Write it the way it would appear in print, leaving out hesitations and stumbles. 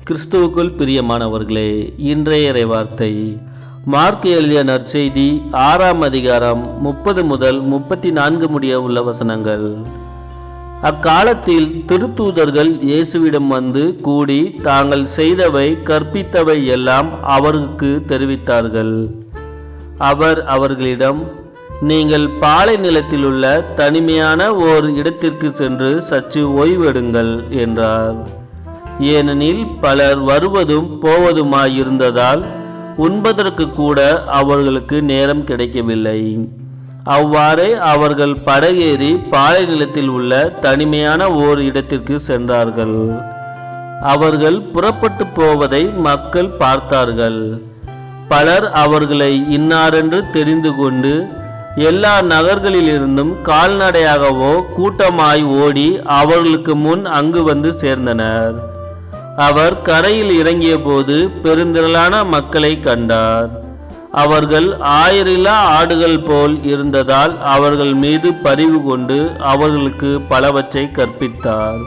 கிறிஸ்துவுக்குள் பிரியமானவர்களே, இன்றைய இறைவார்த்தை மார்க் எழுதிய நற்செய்தி 6ஆம் அதிகாரம் 30 முதல் 34 முடிய உள்ள வசனங்கள். அக்காலத்தில் திருத்தூதர்கள் இயேசுவிடம் வந்து கூடி தாங்கள் செய்தவை கற்பித்தவை எல்லாம் அவருக்கு தெரிவித்தார்கள். அவர் அவர்களிடம், நீங்கள் பாலை நிலத்தில் உள்ள தனிமையான ஓர் இடத்திற்கு சென்று சற்று ஓய்வெடுங்கள் என்றார். ஏனெனில் பலர் வருவதும் போவதுமாயிருந்ததால் உண்பதற்கு கூட அவர்களுக்கு நேரம் கிடைக்கவில்லை. அவ்வாறே அவர்கள் படகேறி பாலை நிலத்தில் உள்ள தனிமையான ஓர் இடத்திற்கு சென்றார்கள். அவர்கள் புறப்பட்டு போவதை மக்கள் பார்த்தார்கள். பலர் அவர்களை இன்னாரென்று தெரிந்து கொண்டு எல்லா நகர்களிலிருந்தும் கால்நடையாகவோ கூட்டமாய் ஓடி அவர்களுக்கு முன் அங்கு வந்து சேர்ந்தனர். அவர் கரையில் இறங்கிய போது பெருந்திரளான மக்களை கண்டார். அவர்கள் ஆயரில்லா ஆடுகள் போல் இருந்ததால் அவர்கள் மீது பரிவு கொண்டு அவர்களுக்கு பலவற்றை கற்பித்தார்.